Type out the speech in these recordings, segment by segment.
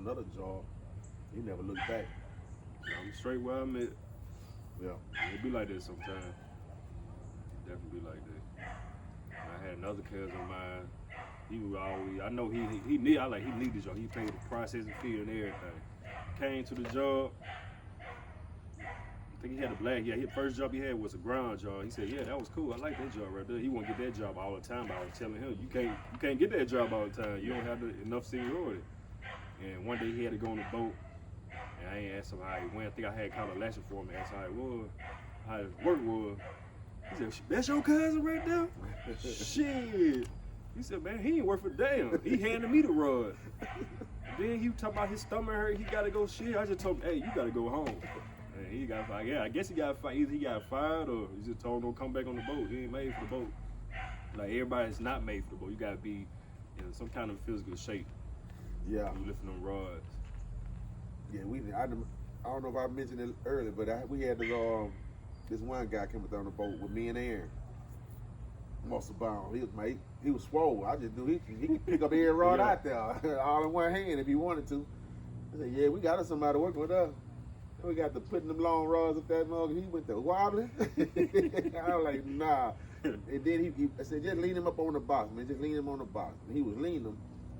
another job. He never looked back. I'm straight where I'm at. Yeah. It be like that sometimes. Definitely be like that. I had another cousin of mine. He was always, I know he need this job. He paid the processing fee and everything. Came to the job. I think he had a black. Yeah, his first job he had was a ground job. He said, "Yeah, that was cool. I like that job right there." He want to get that job all the time. But I was telling him, "You can't get that job all the time. You don't have enough seniority." And one day he had to go on the boat, and I ain't asked him how he went. I think I had called a lesson for him and asked how it was, how his work was. He said, "That's your cousin right there?" Shit. He said, "Man, he ain't worth a damn. He handed me the rod." Then he talking about his stomach hurt. He got to go shit. I just told him, "Hey, you got to go home." And he got fired. Yeah, I guess he got fired. Either he got fired or he just told him don't come back on the boat. He ain't made for the boat. Like everybody's not made for the boat. You got to be in some kind of physical shape. Yeah. You lifting them rods. Yeah, I don't know if I mentioned it earlier, but we had this one guy coming down the boat with me and Aaron. Muscle bound. He was swole. I just knew he could pick up every rod out there all in one hand if he wanted to. I said, "Yeah, we got us somebody working with us." We got to putting them long rods up that mug. He went to wobbling. I was like, nah. And then I said, just lean him up on the box, man. Just lean him on the box. And he was leaning them,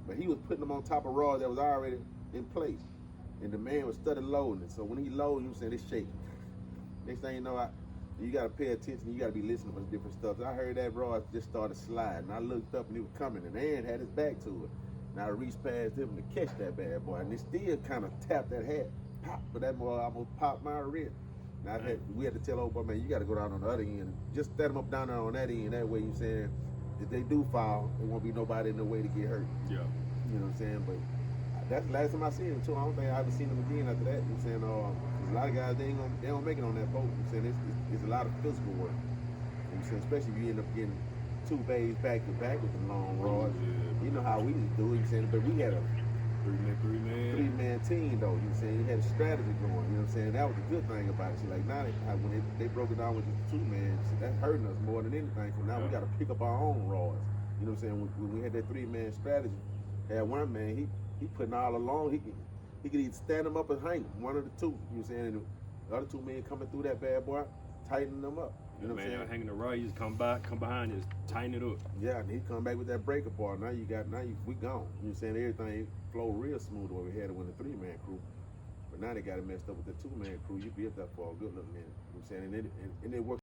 but he was putting them on top of rods that was already in place. And the man was study loading it. So when he loaded, you were saying it's shaking. Next thing you know, you got to pay attention. You got to be listening to different stuff. So I heard that rod just started sliding. I looked up and he was coming, and Aaron had his back to it. And I reached past him to catch that bad boy, and it still kind of tapped that head. Pop, but that boy almost popped my rib. Now we had to tell old boy, man, you got to go down on the other end. Just set them up down there on that end. That way, you saying, if they do foul, there won't be nobody in the way to get hurt. Yeah. You know what I'm saying? But that's the last time I seen him too. I don't think I ever seen him again after that. You know what I'm saying? A lot of guys they don't make it on that boat. You know what I'm saying? It's a lot of physical work. You know what I'm saying? Especially if you end up getting 2 bays back to back with the long rods. Yeah. You know how we used to do it. You know what I'm saying? But we had a three-man team though, you know what I'm saying? He had a strategy going, you know what I'm saying? That was the good thing about it. See, like now when they broke it down with just 2 man, that's hurting us more than anything. So now we got to pick up our own rods. You know what I'm saying? When we had that 3-man strategy, had one man, he putting all along, he could either stand them up or hang them, one of the two. You know what I'm saying? And the other 2 men coming through that bad boy, tightening them up. You know what I'm saying? Hanging the rod, you just come behind, just tighten it up. Yeah, and he come back with that breaker bar. Now we gone. You know what I'm saying? Everything flow real smooth where we had it with the 3-man crew. But now they got it messed up with the 2-man crew. You be up there for a good little minute. You know what I'm saying? And it worked.